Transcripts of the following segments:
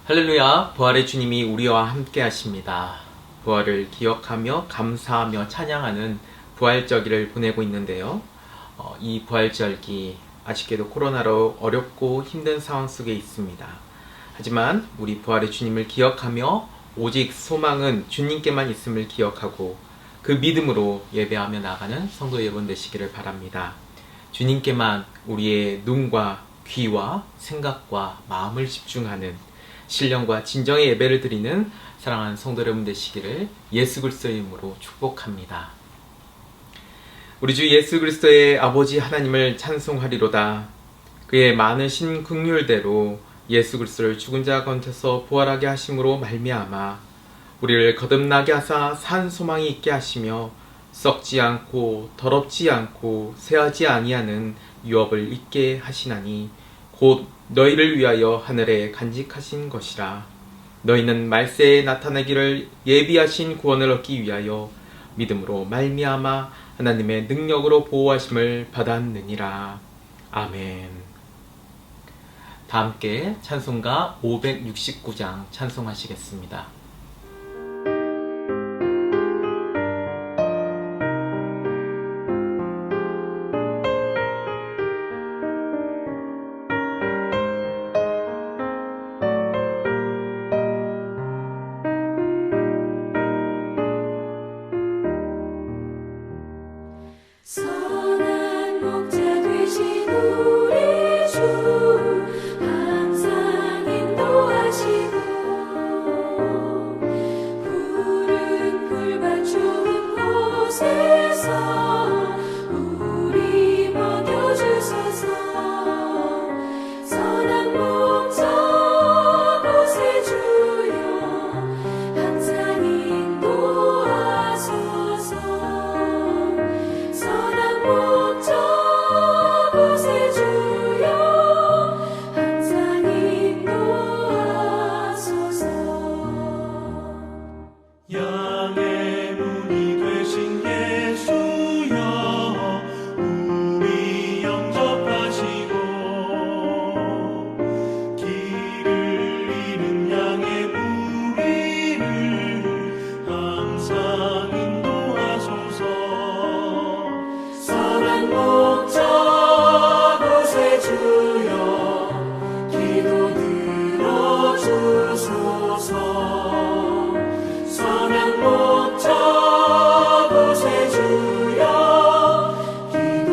할렐루야, 부활의 주님이 우리와 함께 하십니다. 부활을 기억하며 감사하며 찬양하는 부활절기를 보내고 있는데요. 이 부활절기 아쉽게도 코로나로 어렵고 힘든 상황 속에 있습니다. 하지만 우리 부활의 주님을 기억하며 오직 소망은 주님께만 있음을 기억하고 그 믿음으로 예배하며 나가는 성도 여러분 되시기를 바랍니다. 주님께만 우리의 눈과 귀와 생각과 마음을 집중하는 신령과 진정의 예배를 드리는 사랑하는 성도 여러분 되시기를 예수 그리스도의 이름으로 축복합니다. 우리 주 예수 그리스도의 아버지 하나님을 찬송하리로다. 그의 많으신 긍휼대로 예수 그리스도를 죽은 자 가운데서 부활하게 하심으로 말미암아 우리를 거듭나게 하사 산 소망이 있게 하시며 썩지 않고 더럽지 않고 쇠하지 아니하는 유업을 있게 하시나니 곧 너희를 위하여 하늘에 간직하신 것이라. 너희는 말세에 나타나기를 예비하신 구원을 얻기 위하여 믿음으로 말미암아 하나님의 능력으로 보호하심을 받았느니라. 아멘. 다 함께 찬송가 569장 찬송하시겠습니다. 선한 목자 되신 우리 주 항상 인도하시고 푸른 풀밭 좋은 곳에서 우리 먹여주소서. 선한 목자 곳에 주여 항상 인도하소서. 선한 목자 곳에 주여 항상 인도하소서. 양의 문이 되신 예수여 우리 영접하시고 길을 잃은 양의 무리를 항상 인도하소서. 선한 목자 곳에 주여 기도 들어주소서. 선한 목자 곳에 주여 기도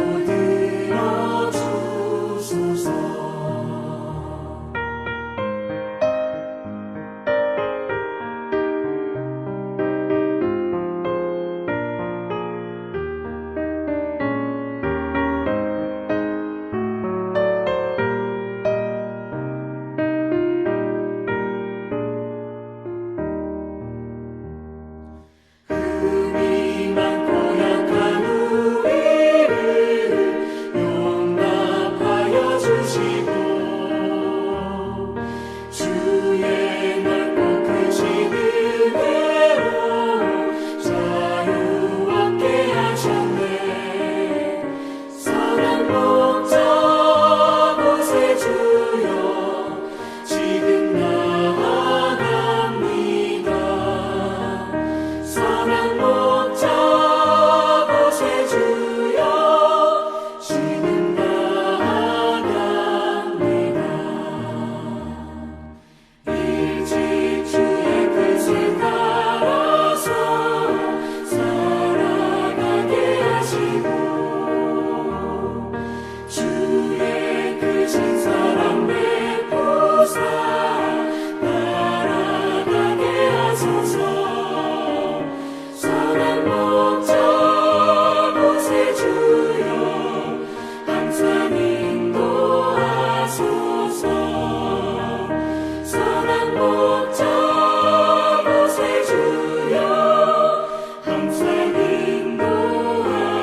들어주소서. 흠이 많고 약한 우리를 용납하여 주시고 주의 넓고 크신 은혜로 자유 얻게 하셨네. 선한 목자 곳에 주여 지금 나아갑니다. 선한 목자 곳에 주여 지금 나아갑니다. 일찍 주의 뜻을 따라서 살아가게 하시고 주의 크신 사랑 베푸사 따라가게 하소서. 선한 목자 곳에 주여 항상 인도하소서. 선한 목자 곳에 주여 항상 인도하소서.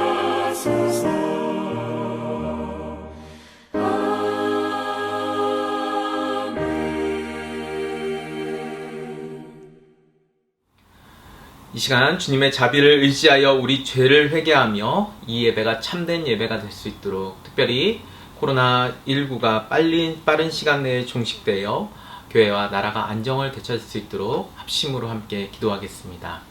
이 시간 주님의 자비를 의지하여 우리 죄를 회개하며 이 예배가 참된 예배가 될 수 있도록 특별히 코로나19가 빠른 시간 내에 종식되어 교회와 나라가 안정을 되찾을 수 있도록 합심으로 함께 기도하겠습니다.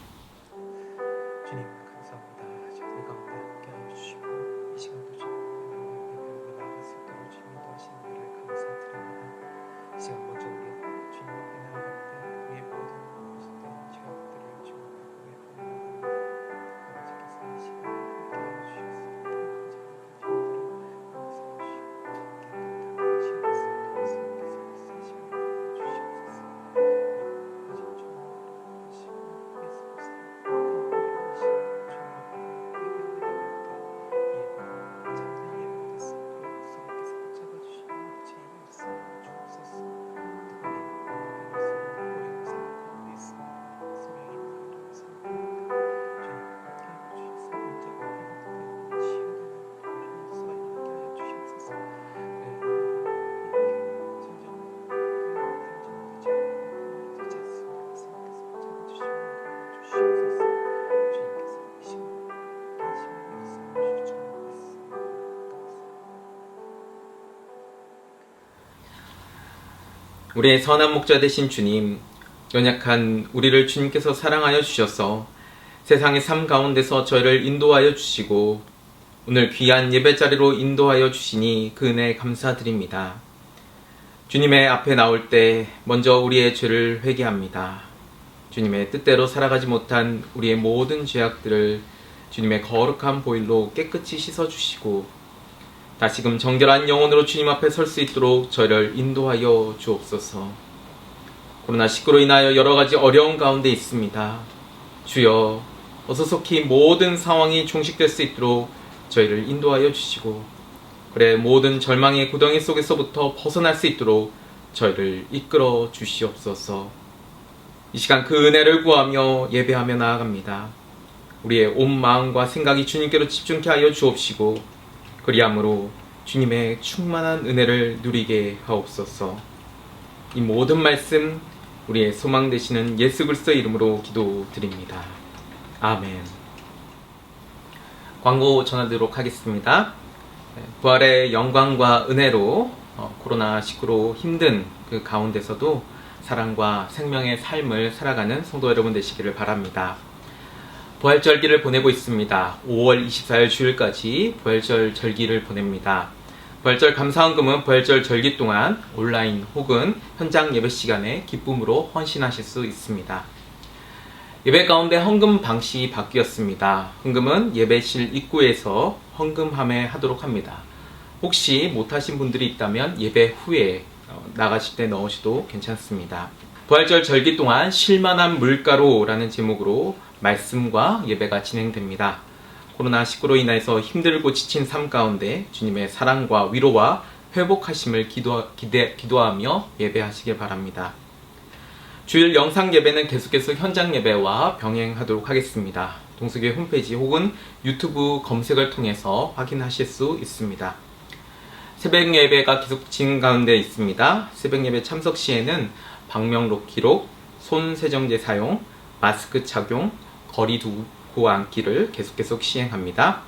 주님 감사합니다. 저희 가운데 함께하여 주시고 이 시간도 주님 나아갈 수 있도록 주님 인도하시는 일을 감사드립니다. 이 시간 먼저 우리 주님 앞에 나아갈 때 우리의 모든 것들 죄악들을 주님 앞에 고백하며 아버지께서 이 시간 함께하여 주셨습니다. 우리의 선한 목자 되신 주님, 연약한 우리를 주님께서 사랑하여 주셔서 세상의 삶 가운데서 저희를 인도하여 주시고 오늘 귀한 예배자리로 인도하여 주시니 그 은혜에 감사드립니다. 주님의 앞에 나올 때 먼저 우리의 죄를 회개합니다. 주님의 뜻대로 살아가지 못한 우리의 모든 죄악들을 주님의 거룩한 보혈로 깨끗이 씻어주시고 다시금 정결한 영혼으로 주님 앞에 설 수 있도록 저희를 인도하여 주옵소서. 코로나19로 인하여 여러가지 어려운 가운데 있습니다. 주여 어서 속히 모든 상황이 종식될 수 있도록 저희를 인도하여 주시고 그래 모든 절망의 구덩이 속에서부터 벗어날 수 있도록 저희를 이끌어 주시옵소서. 이 시간 그 은혜를 구하며 예배하며 나아갑니다. 우리의 온 마음과 생각이 주님께로 집중케 하여 주옵시고 그리함으로 주님의 충만한 은혜를 누리게 하옵소서. 이 모든 말씀 우리의 소망 되시는 예수 그리스도의 이름으로 기도드립니다. 아멘. 광고 전하도록 하겠습니다. 부활의 영광과 은혜로 코로나19로 힘든 그 가운데서도 사랑과 생명의 삶을 살아가는 성도 여러분 되시기를 바랍니다. 부활절기를 보내고 있습니다. 5월 24일 주일까지 부활절 절기를 보냅니다. 부활절 감사헌금은 부활절 절기 동안 온라인 혹은 현장 예배 시간에 기쁨으로 헌신하실 수 있습니다. 예배 가운데 헌금 방식이 바뀌었습니다. 헌금은 예배실 입구에서 헌금함에 하도록 합니다. 혹시 못하신 분들이 있다면 예배 후에 나가실 때 넣으셔도 괜찮습니다. 부활절 절기 동안 쉴만한 물가로라는 제목으로 말씀과 예배가 진행됩니다. 코로나19로 인해서 힘들고 지친 삶 가운데 주님의 사랑과 위로와 회복하심을 기도하며 예배하시길 바랍니다. 주일 영상 예배는 계속해서 현장 예배와 병행하도록 하겠습니다. 동수교회 홈페이지 혹은 유튜브 검색을 통해서 확인하실 수 있습니다. 새벽 예배가 계속 진행 가운데 있습니다. 새벽 예배 참석 시에는 방명록 기록, 손 세정제 사용, 마스크 착용, 거리 두고 앉기를 계속 시행합니다.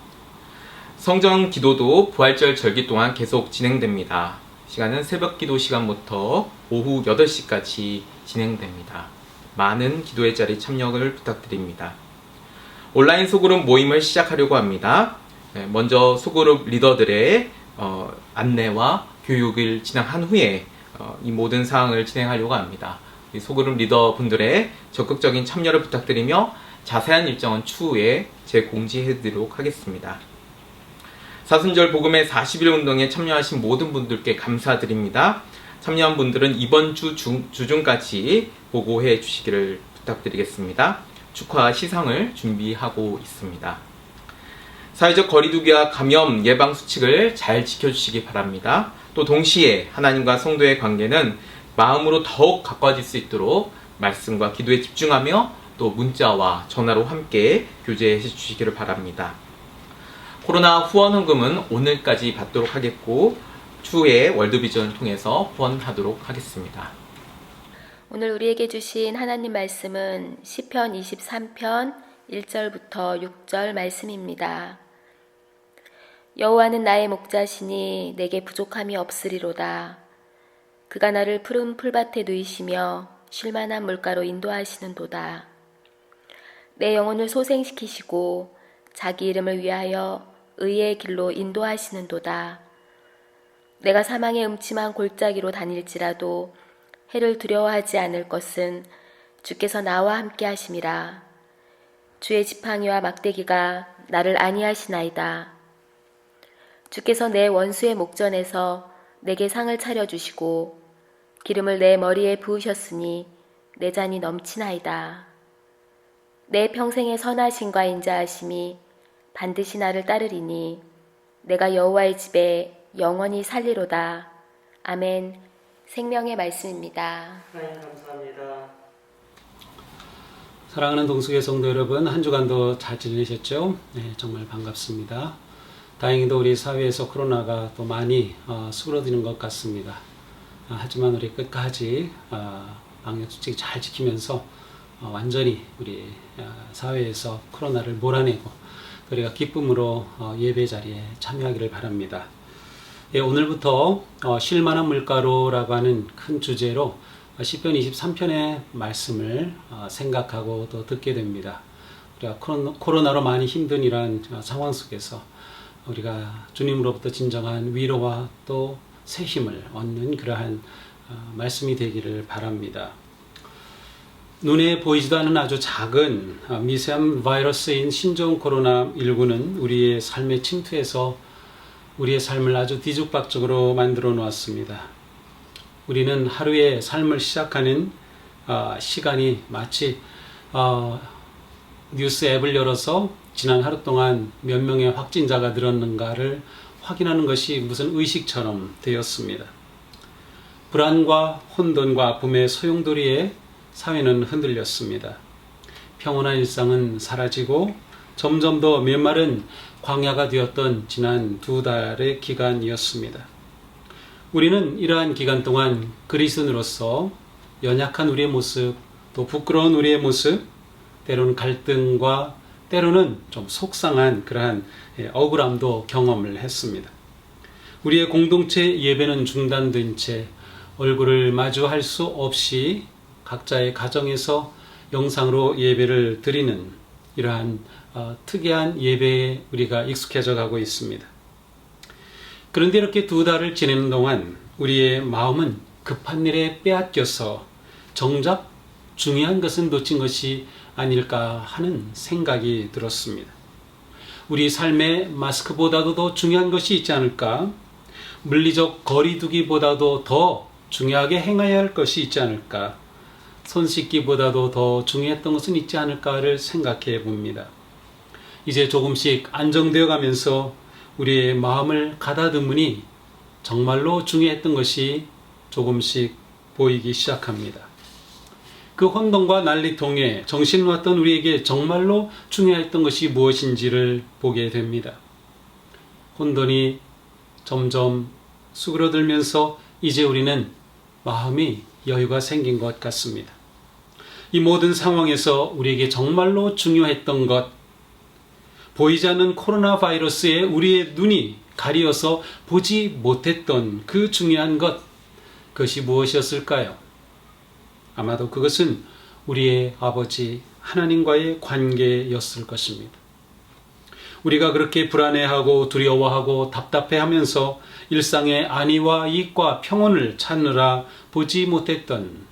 성전 기도도 부활절 절기 동안 계속 진행됩니다. 시간은 새벽 기도 시간부터 오후 8시까지 진행됩니다. 많은 기도의 자리 참여를 부탁드립니다. 온라인 소그룹 모임을 시작하려고 합니다. 먼저 소그룹 리더들의 안내와 교육을 진행한 후에 이 모든 사항을 진행하려고 합니다. 이 소그룹 리더분들의 적극적인 참여를 부탁드리며 자세한 일정은 추후에 공지해드리도록 하겠습니다. 사순절 복음의 40일 운동에 참여하신 모든 분들께 감사드립니다. 참여한 분들은 이번 주 중까지 보고해 주시기를 부탁드리겠습니다. 축하 시상을 준비하고 있습니다. 사회적 거리두기와 감염 예방 수칙을 잘 지켜주시기 바랍니다. 또 동시에 하나님과 성도의 관계는 마음으로 더욱 가까워질 수 있도록 말씀과 기도에 집중하며 또 문자와 전화로 함께 교제해 주시기를 바랍니다. 코로나 후원헌금은 오늘까지 받도록 하겠고 추후에 월드비전을 통해서 후원하도록 하겠습니다. 오늘 우리에게 주신 하나님 말씀은 시편 23편 1절부터 6절 말씀입니다. 여호와는 나의 목자시니 내게 부족함이 없으리로다. 그가 나를 푸른 풀밭에 누이시며 쉴만한 물가로 인도하시는도다. 내 영혼을 소생시키시고 자기 이름을 위하여 의의 길로 인도하시는도다. 내가 사망의 음침한 골짜기로 다닐지라도 해를 두려워하지 않을 것은 주께서 나와 함께 하심이라. 주의 지팡이와 막대기가 나를 안위하시나이다. 주께서 내 원수의 목전에서 내게 상을 차려주시고 기름을 내 머리에 부으셨으니 내 잔이 넘치나이다. 내 평생의 선하심과 인자하심이 반드시 나를 따르리니 내가 여호와의 집에 영원히 살리로다. 아멘. 생명의 말씀입니다. 하나님 감사합니다. 사랑하는 동숙의 성도 여러분, 한 주간도 잘 지내셨죠? 네, 정말 반갑습니다. 다행히도 우리 사회에서 코로나가 또 많이 수그러드는 것 같습니다. 하지만 우리 끝까지 방역수칙 잘 지키면서 완전히 우리 사회에서 코로나를 몰아내고 우리가 기쁨으로 예배 자리에 참여하기를 바랍니다. 예, 오늘부터 쉴만한 물가로라고 하는 큰 주제로 시편 23편의 말씀을 생각하고 또 듣게 됩니다. 우리가 코로나로 많이 힘든 이러한 상황 속에서 우리가 주님으로부터 진정한 위로와 또 새 힘을 얻는 그러한 말씀이 되기를 바랍니다. 눈에 보이지도 않는 아주 작은 미세한 바이러스인 신종 코로나19는 우리의 삶에 침투해서 우리의 삶을 아주 뒤죽박죽으로 만들어 놓았습니다. 우리는 하루의 삶을 시작하는 시간이 마치 뉴스 앱을 열어서 지난 하루 동안 몇 명의 확진자가 늘었는가를 확인하는 것이 무슨 의식처럼 되었습니다. 불안과 혼돈과 아픔의 소용돌이에 사회는 흔들렸습니다. 평온한 일상은 사라지고 점점 더 메마른 광야가 되었던 지난 2달의 기간이었습니다. 우리는 이러한 기간 동안 그리스도인으로서 연약한 우리의 모습, 또 부끄러운 우리의 모습, 때로는 갈등과 때로는 좀 속상한 그러한 억울함도 경험을 했습니다. 우리의 공동체 예배는 중단된 채 얼굴을 마주할 수 없이 각자의 가정에서 영상으로 예배를 드리는 이러한 특이한 예배에 우리가 익숙해져 가고 있습니다. 그런데 이렇게 2달을 지내는 동안 우리의 마음은 급한 일에 빼앗겨서 정작 중요한 것은 놓친 것이 아닐까 하는 생각이 들었습니다. 우리 삶에 마스크보다도 더 중요한 것이 있지 않을까? 물리적 거리두기보다도 더 중요하게 행해야 할 것이 있지 않을까? 손 씻기보다도 더 중요했던 것은 있지 않을까를 생각해 봅니다. 이제 조금씩 안정되어 가면서 우리의 마음을 가다듬으니 정말로 중요했던 것이 조금씩 보이기 시작합니다. 그 혼돈과 난리통에 정신 놓았던 우리에게 정말로 중요했던 것이 무엇인지를 보게 됩니다. 혼돈이 점점 수그러들면서 이제 우리는 마음이 여유가 생긴 것 같습니다. 이 모든 상황에서 우리에게 정말로 중요했던 것, 보이지 않는 코로나 바이러스에 우리의 눈이 가리어서 보지 못했던 그 중요한 것, 그것이 무엇이었을까요? 아마도 그것은 우리의 아버지 하나님과의 관계였을 것입니다. 우리가 그렇게 불안해하고 두려워하고 답답해하면서 일상의 안위와 이익과 평온을 찾느라 보지 못했던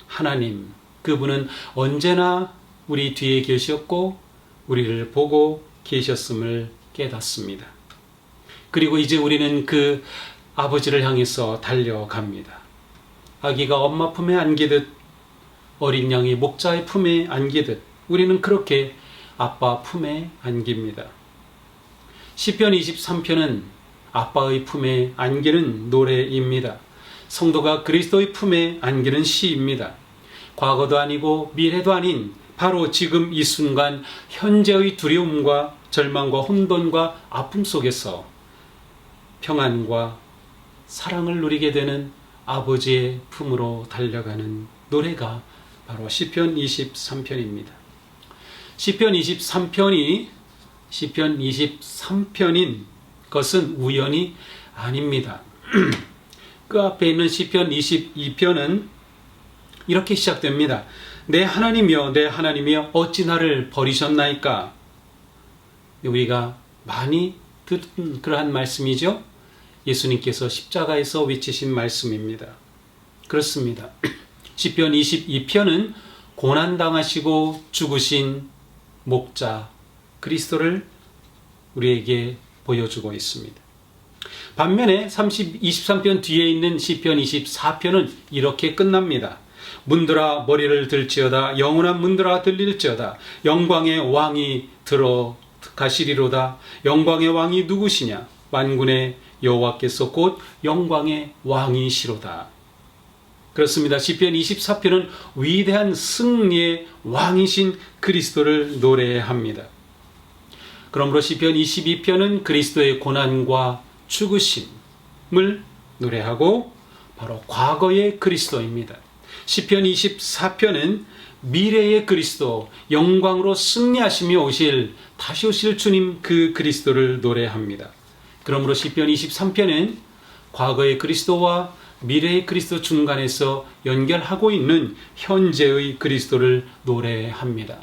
하나님, 그분은 언제나 우리 뒤에 계셨고 우리를 보고 계셨음을 깨닫습니다. 그리고 이제 우리는 그 아버지를 향해서 달려갑니다. 아기가 엄마 품에 안기듯, 어린 양이 목자의 품에 안기듯 우리는 그렇게 아빠 품에 안깁니다. 시편 23편은 아빠의 품에 안기는 노래입니다. 성도가 그리스도의 품에 안기는 시입니다. 과거도 아니고 미래도 아닌 바로 지금 이 순간 현재의 두려움과 절망과 혼돈과 아픔 속에서 평안과 사랑을 누리게 되는 아버지의 품으로 달려가는 노래가 바로 시편 23편입니다. 시편 23편인 것은 우연이 아닙니다. 그 앞에 있는 시편 22편은 이렇게 시작됩니다. 내 하나님이여 내 하나님이여 어찌 나를 버리셨나이까. 우리가 많이 듣은 그러한 말씀이죠. 예수님께서 십자가에서 외치신 말씀입니다. 그렇습니다. 시편 22편은 고난당하시고 죽으신 목자 그리스도를 우리에게 보여주고 있습니다. 반면에 23편 뒤에 있는 시편 24편은 이렇게 끝납니다. 문들아 머리를 들지어다 영원한 문들아 들릴지어다 영광의 왕이 들어가시리로다. 영광의 왕이 누구시냐? 만군의 여호와께서 곧 영광의 왕이시로다. 그렇습니다. 시편 24편은 위대한 승리의 왕이신 그리스도를 노래합니다. 그러므로 시편 22편은 그리스도의 고난과 죽으심을 노래하고 바로 과거의 그리스도입니다. 시편 24편은 미래의 그리스도, 영광으로 승리하시며 다시 오실 주님 그 그리스도를 노래합니다. 그러므로 시편 23편은 과거의 그리스도와 미래의 그리스도 중간에서 연결하고 있는 현재의 그리스도를 노래합니다.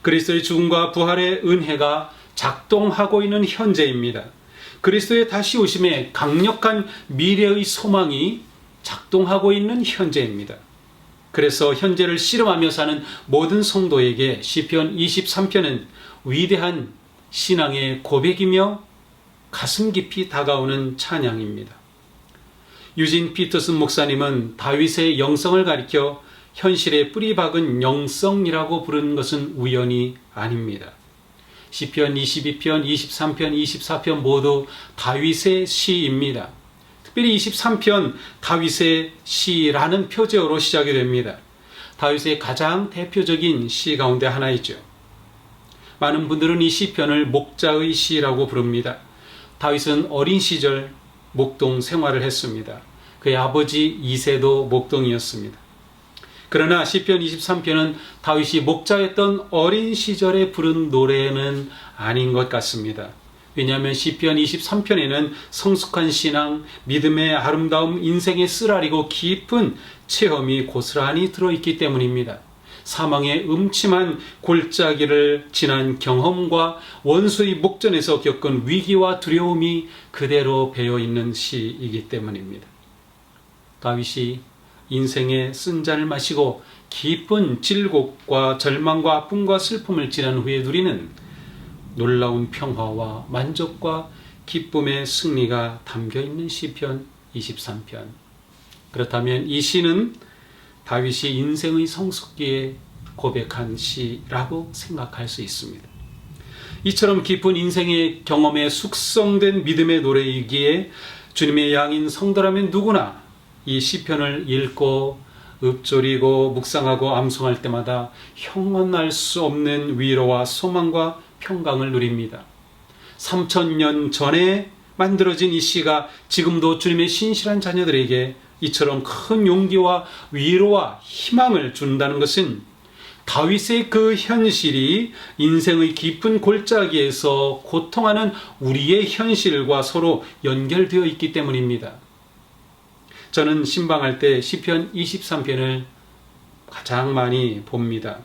그리스도의 죽음과 부활의 은혜가 작동하고 있는 현재입니다. 그리스도의 다시 오심에 강력한 미래의 소망이 작동하고 있는 현재입니다. 그래서 현재를 씨름하며 사는 모든 성도에게 시편 23편은 위대한 신앙의 고백이며 가슴 깊이 다가오는 찬양입니다. 유진 피터슨 목사님은 다윗의 영성을 가리켜 현실에 뿌리 박은 영성이라고 부르는 것은 우연이 아닙니다. 시편 22편, 23편, 24편 모두 다윗의 시입니다. 특별히 23편 다윗의 시라는 표제어로 시작이 됩니다. 다윗의 가장 대표적인 시 가운데 하나이죠. 많은 분들은 이 시편을 목자의 시라고 부릅니다. 다윗은 어린 시절 목동 생활을 했습니다. 그의 아버지 이새도 목동이었습니다. 그러나 시편 23편은 다윗이 목자였던 어린 시절에 부른 노래는 아닌 것 같습니다. 왜냐하면 시편 23편에는 성숙한 신앙, 믿음의 아름다움, 인생의 쓰라리고 깊은 체험이 고스란히 들어있기 때문입니다. 사망의 음침한 골짜기를 지난 경험과 원수의 목전에서 겪은 위기와 두려움이 그대로 배어있는 시이기 때문입니다. 다윗이 인생의 쓴 잔을 마시고 깊은 질곡과 절망과 아픔과 슬픔을 지난 후에 누리는 놀라운 평화와 만족과 기쁨의 승리가 담겨있는 시편 23편. 그렇다면 이 시는 다윗이 인생의 성숙기에 고백한 시라고 생각할 수 있습니다. 이처럼 깊은 인생의 경험에 숙성된 믿음의 노래이기에 주님의 양인 성도라면 누구나 이 시편을 읽고 읊조리고 묵상하고 암송할 때마다 형언할 수 없는 위로와 소망과 평강을 누립니다. 3000년 전에 만들어진 이 시가 지금도 주님의 신실한 자녀들에게 이처럼 큰 용기와 위로와 희망을 준다는 것은 다윗의 그 현실이 인생의 깊은 골짜기에서 고통하는 우리의 현실과 서로 연결되어 있기 때문입니다. 저는 신방할 때 시편 23편을 가장 많이 봅니다.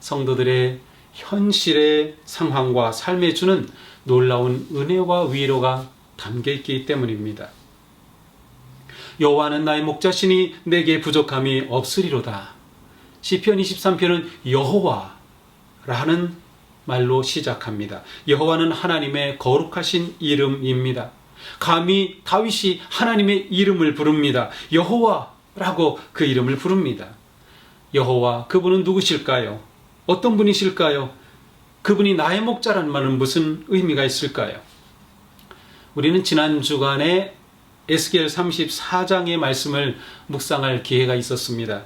성도들의 현실의 상황과 삶에 주는 놀라운 은혜와 위로가 담겨있기 때문입니다. 여호와는 나의 목자시니 내게 부족함이 없으리로다. 시편 23편은 여호와라는 말로 시작합니다. 여호와는 하나님의 거룩하신 이름입니다. 감히 다윗이 하나님의 이름을 부릅니다. 여호와라고 그 이름을 부릅니다. 여호와, 그분은 누구실까요? 어떤 분이실까요? 그분이 나의 목자라는 말은 무슨 의미가 있을까요? 우리는 지난 주간에 에스겔 34장의 말씀을 묵상할 기회가 있었습니다.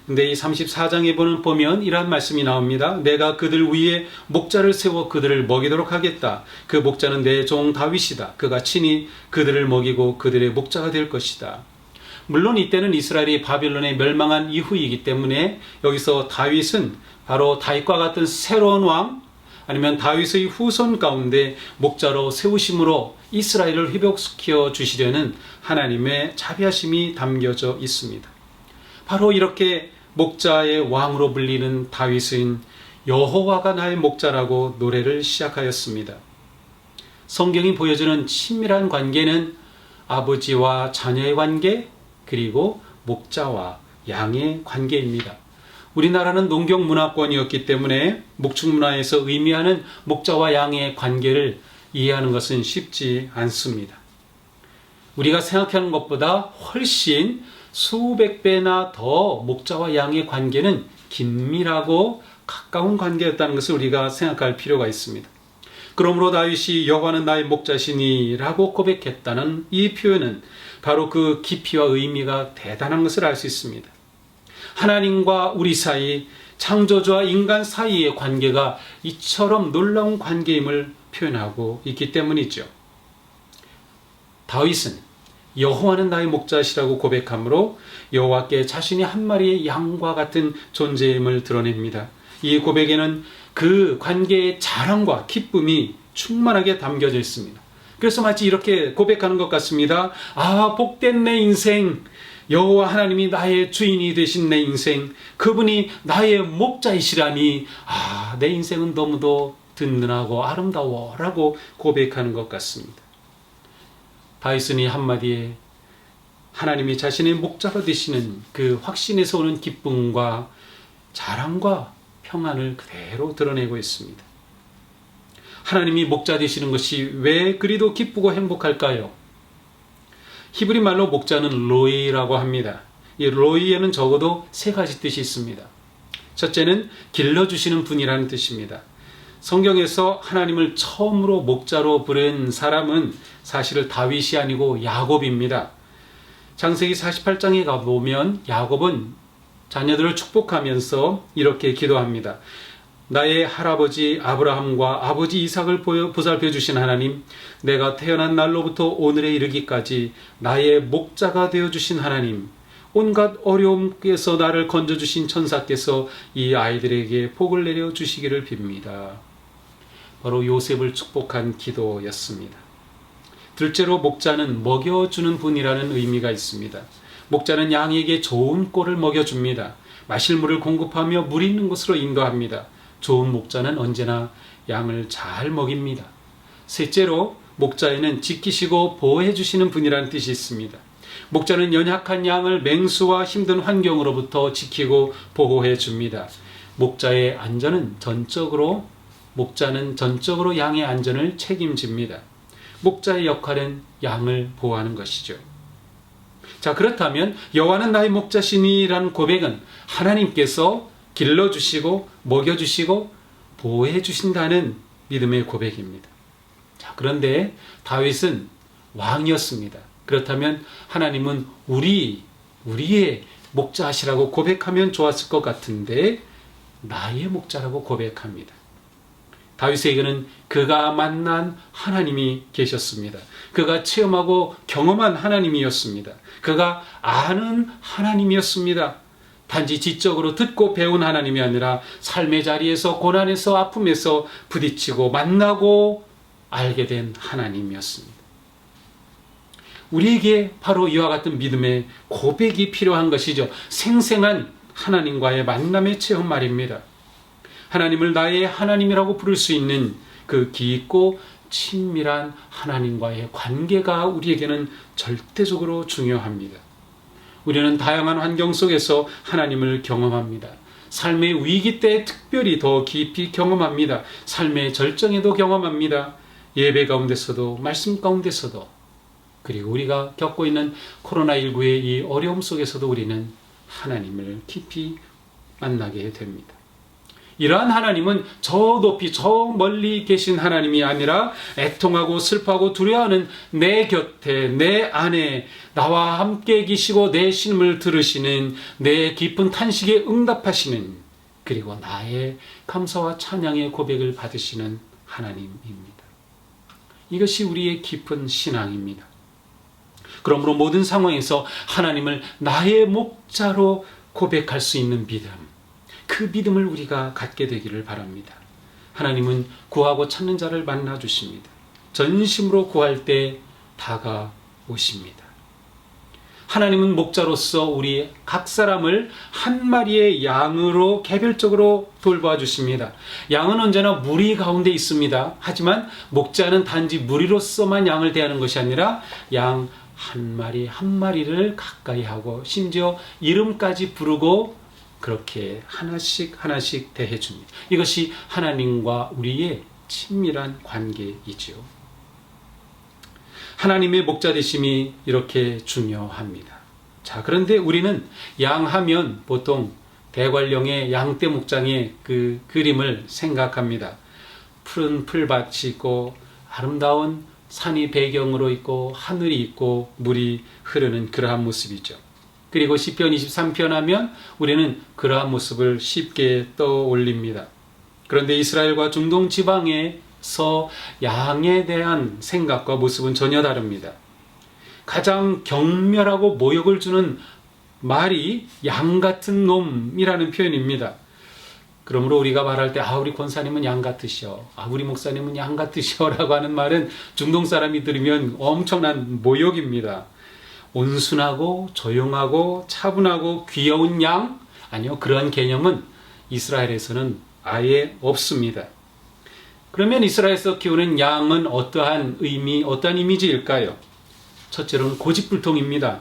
근데 이 34장에 보면 이러한 말씀이 나옵니다. 내가 그들 위에 목자를 세워 그들을 먹이도록 하겠다. 그 목자는 내 종 다윗이다. 그가 친히 그들을 먹이고 그들의 목자가 될 것이다. 물론 이때는 이스라엘이 바빌론에 멸망한 이후이기 때문에 여기서 다윗은 바로 다윗과 같은 새로운 왕, 아니면 다윗의 후손 가운데 목자로 세우심으로 이스라엘을 회복시켜 주시려는 하나님의 자비하심이 담겨져 있습니다. 바로 이렇게 목자의 왕으로 불리는 다윗은 여호와가 나의 목자라고 노래를 시작하였습니다. 성경이 보여주는 친밀한 관계는 아버지와 자녀의 관계, 그리고 목자와 양의 관계입니다. 우리나라는 농경 문화권이었기 때문에 목축 문화에서 의미하는 목자와 양의 관계를 이해하는 것은 쉽지 않습니다. 우리가 생각하는 것보다 훨씬 수백 배나 더 목자와 양의 관계는 긴밀하고 가까운 관계였다는 것을 우리가 생각할 필요가 있습니다. 그러므로 다윗이 여호와는 나의 목자시니 라고 고백했다는 이 표현은 바로 그 깊이와 의미가 대단한 것을 알 수 있습니다. 하나님과 우리 사이, 창조주와 인간 사이의 관계가 이처럼 놀라운 관계임을 표현하고 있기 때문이죠. 다윗은 여호와는 나의 목자시라고 고백하므로 여호와께 자신이 한 마리의 양과 같은 존재임을 드러냅니다. 이 고백에는 그 관계의 자랑과 기쁨이 충만하게 담겨져 있습니다. 그래서 마치 이렇게 고백하는 것 같습니다. 아, 복된 내 인생, 여호와 하나님이 나의 주인이 되신 내 인생, 그분이 나의 목자이시라니, 아, 내 인생은 너무도 든든하고 아름다워 라고 고백하는 것 같습니다. 다윗은 이 한마디에 하나님이 자신의 목자로 되시는 그 확신에서 오는 기쁨과 자랑과 평안을 그대로 드러내고 있습니다. 하나님이 목자 되시는 것이 왜 그리도 기쁘고 행복할까요? 히브리 말로 목자는 로이라고 합니다. 이 로이에는 적어도 세 가지 뜻이 있습니다. 첫째는 길러주시는 분이라는 뜻입니다. 성경에서 하나님을 처음으로 목자로 부른 사람은 사실 다윗이 아니고 야곱입니다. 창세기 48장에 가보면 야곱은 자녀들을 축복하면서 이렇게 기도합니다. 나의 할아버지 아브라함과 아버지 이삭을 보살펴 주신 하나님, 내가 태어난 날로부터 오늘에 이르기까지 나의 목자가 되어 주신 하나님, 온갖 어려움에서 나를 건져 주신 천사께서 이 아이들에게 복을 내려 주시기를 빕니다. 바로 요셉을 축복한 기도였습니다. 둘째로 목자는 먹여주는 분이라는 의미가 있습니다. 목자는 양에게 좋은 꼴을 먹여줍니다. 마실 물을 공급하며 물 있는 곳으로 인도합니다. 좋은 목자는 언제나 양을 잘 먹입니다. 셋째로 목자에는 지키시고 보호해 주시는 분이라는 뜻이 있습니다. 목자는 연약한 양을 맹수와 힘든 환경으로부터 지키고 보호해 줍니다. 목자는 전적으로 양의 안전을 책임집니다. 목자의 역할은 양을 보호하는 것이죠. 자, 그렇다면 여호와는 나의 목자시니라는 고백은 하나님께서 길러주시고 먹여주시고 보호해주신다는 믿음의 고백입니다. 자, 그런데 다윗은 왕이었습니다. 그렇다면 하나님은 우리의 목자시라고 고백하면 좋았을 것 같은데 나의 목자라고 고백합니다. 다윗에게는 그가 만난 하나님이 계셨습니다. 그가 체험하고 경험한 하나님이었습니다. 그가 아는 하나님이었습니다. 단지 지적으로 듣고 배운 하나님이 아니라 삶의 자리에서 고난에서 아픔에서 부딪히고 만나고 알게 된 하나님이었습니다. 우리에게 바로 이와 같은 믿음의 고백이 필요한 것이죠. 생생한 하나님과의 만남의 체험 말입니다. 하나님을 나의 하나님이라고 부를 수 있는 그 깊고 친밀한 하나님과의 관계가 우리에게는 절대적으로 중요합니다. 우리는 다양한 환경 속에서 하나님을 경험합니다. 삶의 위기 때 특별히 더 깊이 경험합니다. 삶의 절정에도 경험합니다. 예배 가운데서도 말씀 가운데서도, 그리고 우리가 겪고 있는 코로나19의 이 어려움 속에서도 우리는 하나님을 깊이 만나게 됩니다. 이러한 하나님은 저 높이 저 멀리 계신 하나님이 아니라 애통하고 슬퍼하고 두려워하는 내 곁에 내 안에 나와 함께 계시고 내 신음을 들으시는, 내 깊은 탄식에 응답하시는, 그리고 나의 감사와 찬양의 고백을 받으시는 하나님입니다. 이것이 우리의 깊은 신앙입니다. 그러므로 모든 상황에서 하나님을 나의 목자로 고백할 수 있는 믿음, 그 믿음을 우리가 갖게 되기를 바랍니다. 하나님은 구하고 찾는 자를 만나 주십니다. 전심으로 구할 때 다가오십니다. 하나님은 목자로서 우리 각 사람을 한 마리의 양으로 개별적으로 돌봐 주십니다. 양은 언제나 무리 가운데 있습니다. 하지만 목자는 단지 무리로서만 양을 대하는 것이 아니라 양 한 마리 한 마리를 가까이 하고 심지어 이름까지 부르고 그렇게 하나씩 하나씩 대해 줍니다. 이것이 하나님과 우리의 친밀한 관계이지요. 하나님의 목자 되심이 이렇게 중요합니다. 자, 그런데 우리는 양하면 보통 대관령의 양떼 목장의 그 그림을 생각합니다. 푸른 풀밭이 있고 아름다운 산이 배경으로 있고 하늘이 있고 물이 흐르는 그러한 모습이죠. 그리고 시편 23편 하면 우리는 그러한 모습을 쉽게 떠올립니다. 그런데 이스라엘과 중동 지방에서 양에 대한 생각과 모습은 전혀 다릅니다. 가장 경멸하고 모욕을 주는 말이 양 같은 놈이라는 표현입니다. 그러므로 우리가 말할 때 우리 권사님은 양 같으셔, 우리 목사님은 양 같으셔 라고 하는 말은 중동 사람이 들으면 엄청난 모욕입니다. 온순하고 조용하고 차분하고 귀여운 양? 아니요, 그러한 개념은 이스라엘에서는 아예 없습니다. 그러면 이스라엘에서 키우는 양은 어떠한 이미지일까요? 첫째로는 고집불통입니다.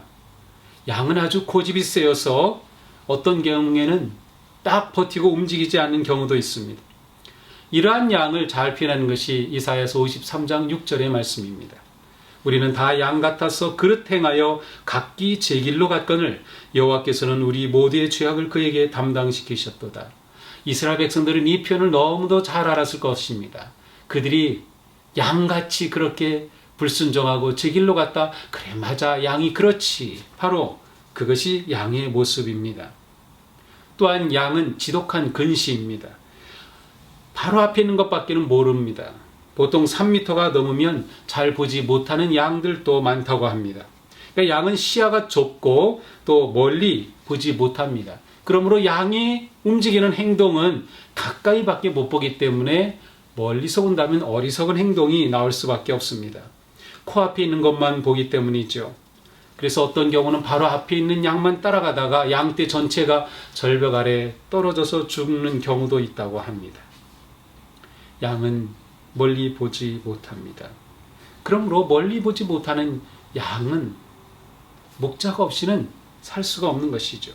양은 아주 고집이 세여서 어떤 경우에는 딱 버티고 움직이지 않는 경우도 있습니다. 이러한 양을 잘 표현하는 것이 이사야서 53장 6절의 말씀입니다. 우리는 다 양 같아서 그릇 행하여 각기 제 길로 갔거늘 여호와께서는 우리 모두의 죄악을 그에게 담당시키셨도다. 이스라엘 백성들은 이 표현을 너무도 잘 알았을 것입니다. 그들이 양같이 그렇게 불순종하고 제 길로 갔다. 그래, 맞아, 양이 그렇지. 바로 그것이 양의 모습입니다. 또한 양은 지독한 근시입니다. 바로 앞에 있는 것밖에는 모릅니다. 보통 3m가 넘으면 잘 보지 못하는 양들도 많다고 합니다. 그러니까 양은 시야가 좁고 또 멀리 보지 못합니다. 그러므로 양이 움직이는 행동은 가까이밖에 못 보기 때문에 멀리서 본다면 어리석은 행동이 나올 수밖에 없습니다. 코앞에 있는 것만 보기 때문이죠. 그래서 어떤 경우는 바로 앞에 있는 양만 따라가다가 양떼 전체가 절벽 아래 떨어져서 죽는 경우도 있다고 합니다. 양은 멀리 보지 못합니다. 그러므로 멀리 보지 못하는 양은 목자가 없이는 살 수가 없는 것이죠.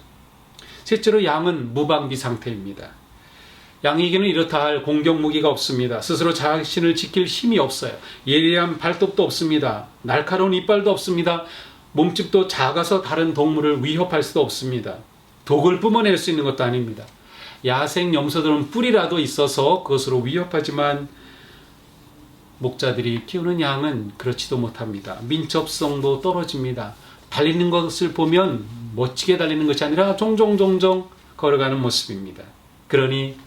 셋째로 양은 무방비 상태입니다. 양에게는 이렇다 할 공격 무기가 없습니다. 스스로 자신을 지킬 힘이 없어요. 예리한 발톱도 없습니다. 날카로운 이빨도 없습니다. 몸집도 작아서 다른 동물을 위협할 수도 없습니다. 독을 뿜어낼 수 있는 것도 아닙니다. 야생 염소들은 뿔이라도 있어서 그것으로 위협하지만 목자들이 키우는 양은 그렇지도 못합니다. 민첩성도 떨어집니다. 달리는 것을 보면 멋지게 달리는 것이 아니라 종종 걸어가는 모습입니다. 그러니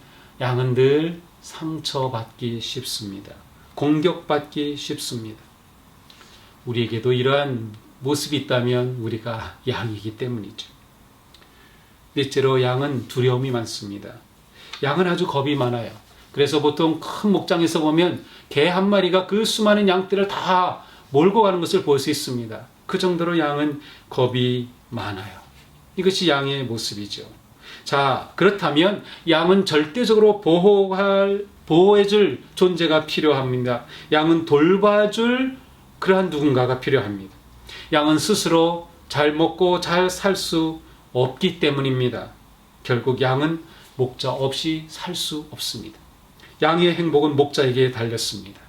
양은 늘 상처받기 쉽습니다. 공격받기 쉽습니다. 우리에게도 이러한 모습이 있다면 우리가 양이기 때문이죠. 넷째로 양은 두려움이 많습니다. 양은 아주 겁이 많아요. 그래서 보통 큰 목장에서 보면 개 한 마리가 그 수많은 양떼를 다 몰고 가는 것을 볼 수 있습니다. 그 정도로 양은 겁이 많아요. 이것이 양의 모습이죠. 자, 그렇다면 양은 절대적으로 보호해줄 존재가 필요합니다. 양은 돌봐줄 그러한 누군가가 필요합니다. 양은 스스로 잘 먹고 잘 살 수 없기 때문입니다. 결국 양은 목자 없이 살 수 없습니다. 양의 행복은 목자에게 달렸습니다.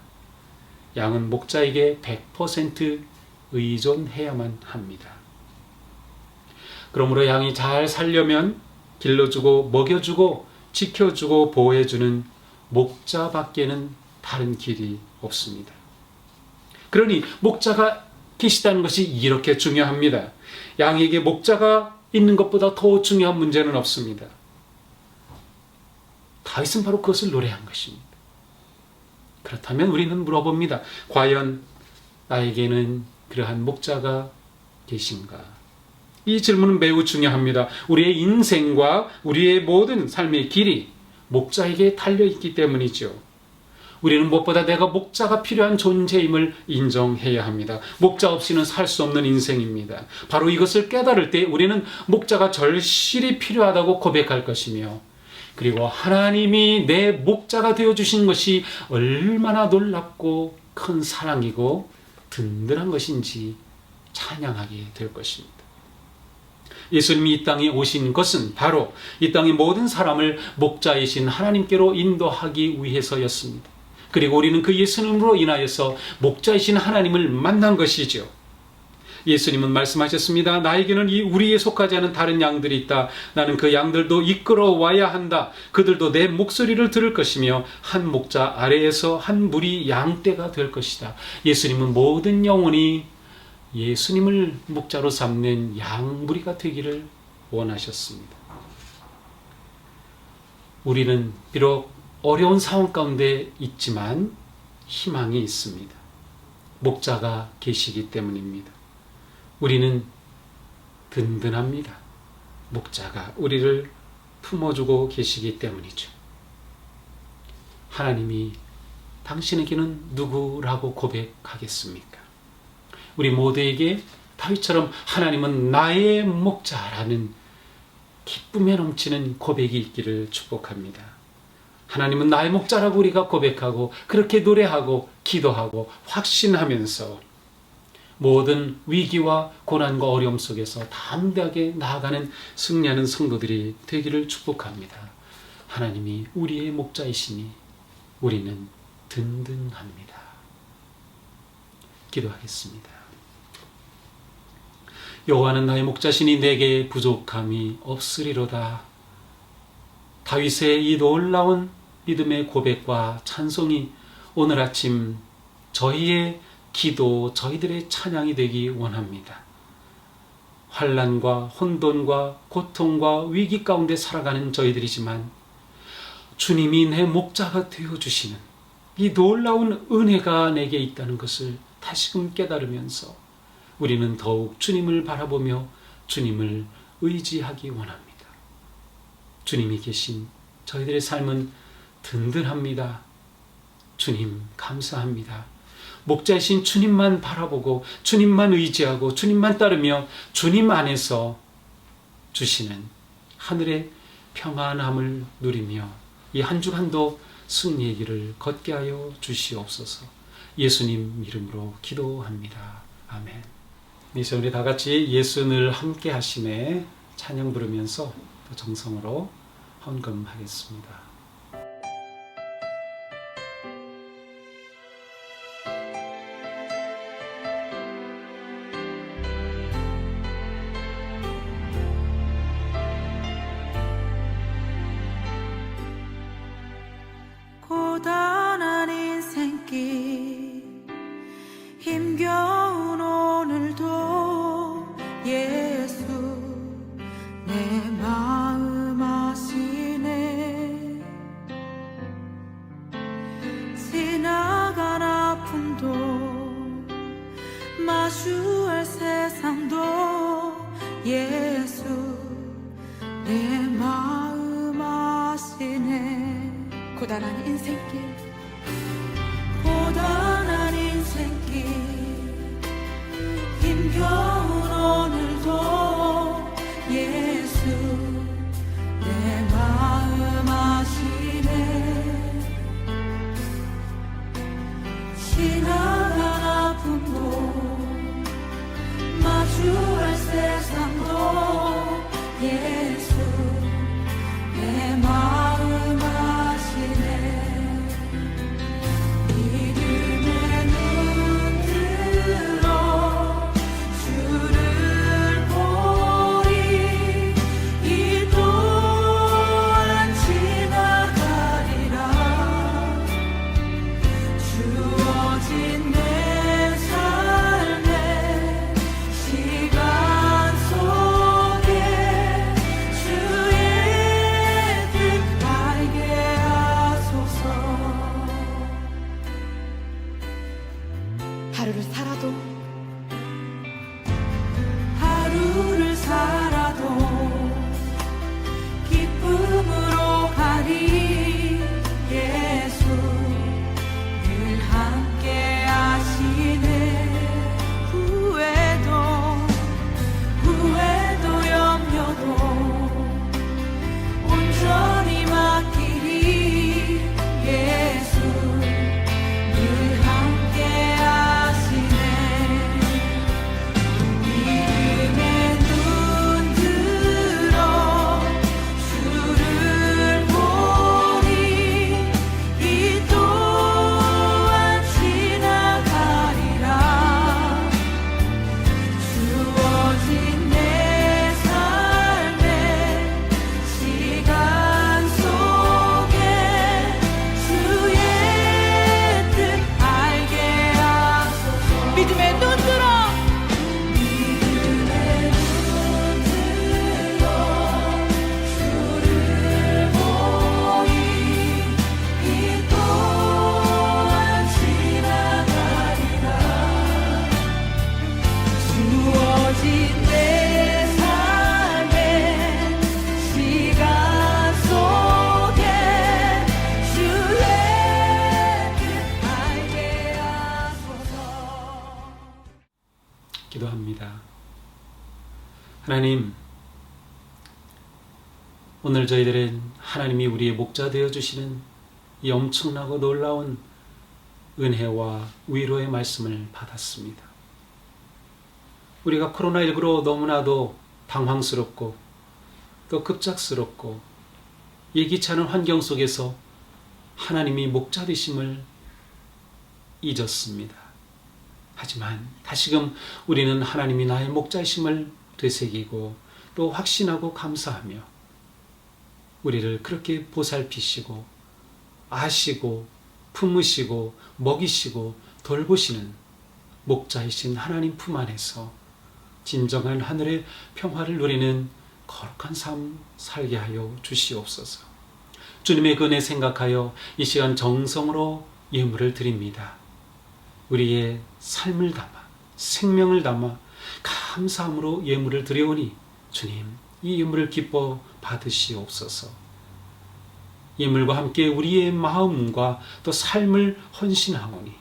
양은 목자에게 100% 의존해야만 합니다. 그러므로 양이 잘 살려면 길러주고 먹여주고 지켜주고 보호해주는 목자밖에는 다른 길이 없습니다. 그러니 목자가 계시다는 것이 이렇게 중요합니다. 양에게 목자가 있는 것보다 더 중요한 문제는 없습니다. 다윗은 바로 그것을 노래한 것입니다. 그렇다면 우리는 물어봅니다. 과연 나에게는 그러한 목자가 계신가? 이 질문은 매우 중요합니다. 우리의 인생과 우리의 모든 삶의 길이 목자에게 달려있기 때문이죠. 우리는 무엇보다 내가 목자가 필요한 존재임을 인정해야 합니다. 목자 없이는 살 수 없는 인생입니다. 바로 이것을 깨달을 때 우리는 목자가 절실히 필요하다고 고백할 것이며, 그리고 하나님이 내 목자가 되어주신 것이 얼마나 놀랍고 큰 사랑이고 든든한 것인지 찬양하게 될 것입니다. 예수님이 이 땅에 오신 것은 바로 이 땅의 모든 사람을 목자이신 하나님께로 인도하기 위해서였습니다. 그리고 우리는 그 예수님으로 인하여서 목자이신 하나님을 만난 것이죠. 예수님은 말씀하셨습니다. 나에게는 이 우리에 속하지 않은 다른 양들이 있다. 나는 그 양들도 이끌어와야 한다. 그들도 내 목소리를 들을 것이며 한 목자 아래에서 한 무리 양떼가 될 것이다. 예수님은 모든 영혼이 예수님을 목자로 삼는 양무리가 되기를 원하셨습니다. 우리는 비록 어려운 상황 가운데 있지만 희망이 있습니다. 목자가 계시기 때문입니다. 우리는 든든합니다. 목자가 우리를 품어주고 계시기 때문이죠. 하나님이 당신에게는 누구라고 고백하겠습니까? 우리 모두에게 다윗처럼 하나님은 나의 목자라는 기쁨에 넘치는 고백이 있기를 축복합니다. 하나님은 나의 목자라고 우리가 고백하고 그렇게 노래하고 기도하고 확신하면서 모든 위기와 고난과 어려움 속에서 담대하게 나아가는 승리하는 성도들이 되기를 축복합니다. 하나님이 우리의 목자이시니 우리는 든든합니다. 기도하겠습니다. 여호와는 나의 목자시니 내게 부족함이 없으리로다. 다윗의 이 놀라운 믿음의 고백과 찬송이 오늘 아침 저희의 기도, 저희들의 찬양이 되기 원합니다. 환난과 혼돈과 고통과 위기 가운데 살아가는 저희들이지만 주님이 내 목자가 되어주시는 이 놀라운 은혜가 내게 있다는 것을 다시금 깨달으면서 우리는 더욱 주님을 바라보며 주님을 의지하기 원합니다. 주님이 계신 저희들의 삶은 든든합니다. 주님 감사합니다. 목자이신 주님만 바라보고 주님만 의지하고 주님만 따르며 주님 안에서 주시는 하늘의 평안함을 누리며 이 한 주간도 승리의 길을 걷게 하여 주시옵소서. 예수님 이름으로 기도합니다. 아멘. 이제 우리 다 같이 예수 늘 함께 하시네 찬양 부르면서 또 정성으로 헌금하겠습니다. 고단한 인생길 힘겨운 오늘도 예수 내 마음 아시네. 지나간 아픔도 마주할 세상도 예수 내 마음 아시네. 고단한 인생길 고단한 인생길 힘겨운 오늘도 예수 내 마음 아시네. 지나간 아픔도 마주할 세상도 예수 내 마음 아시네. 믿음의 눈 들어 주를 보리. 이 또한 지나가리라. 주어진 내 삶의 시간 속에 주의 뜻 알게 하소서. 하루를 살아도 기쁨으로 가리. 예수 기도합니다. 하나님, 오늘 저희들은 하나님이 우리의 목자 되어 주시는 이 엄청나고 놀라운 은혜와 위로의 말씀을 받았습니다. 우리가 코로나19로 너무나도 당황스럽고 또 급작스럽고 예기치 않은 환경 속에서 하나님이 목자 되심을 잊었습니다. 하지만 다시금 우리는 하나님이 나의 목자이심을 되새기고 또 확신하고 감사하며 우리를 그렇게 보살피시고 아시고 품으시고 먹이시고 돌보시는 목자이신 하나님 품 안에서 진정한 하늘의 평화를 누리는 거룩한 삶 살게 하여 주시옵소서. 주님의 그 은혜 생각하여 이 시간 정성으로 예물을 드립니다. 우리의 삶을 담아 생명을 담아 감사함으로 예물을 드려오니 주님, 이 예물을 기뻐 받으시옵소서. 예물과 함께 우리의 마음과 또 삶을 헌신하오니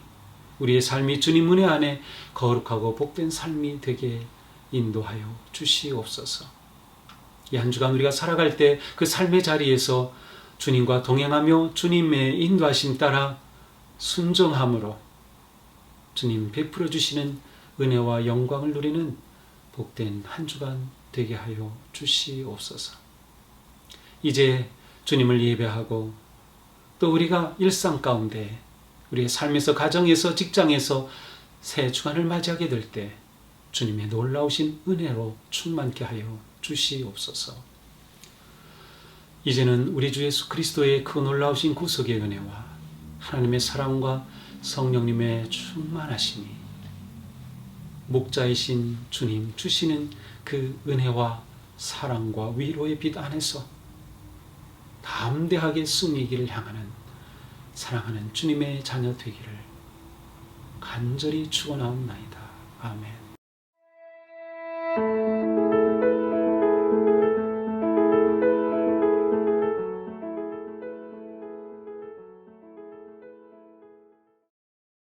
우리의 삶이 주님 은혜 안에 거룩하고 복된 삶이 되게 인도하여 주시옵소서. 이 한 주간 우리가 살아갈 때 그 삶의 자리에서 주님과 동행하며 주님의 인도하심 따라 순종함으로 주님 베풀어 주시는 은혜와 영광을 누리는 복된 한 주간 되게 하여 주시옵소서. 이제 주님을 예배하고 또 우리가 일상 가운데 우리의 삶에서 가정에서 직장에서 새 주간을 맞이하게 될 때 주님의 놀라우신 은혜로 충만케 하여 주시옵소서. 이제는 우리 주 예수 그리스도의 그 놀라우신 구속의 은혜와 하나님의 사랑과 성령님의 충만하심이 목자이신 주님 주시는 그 은혜와 사랑과 위로의 빛 안에서 담대하게 승리기를 향하는 사랑하는 주님의 자녀 되기를 간절히 축원하옵나이다. 아멘.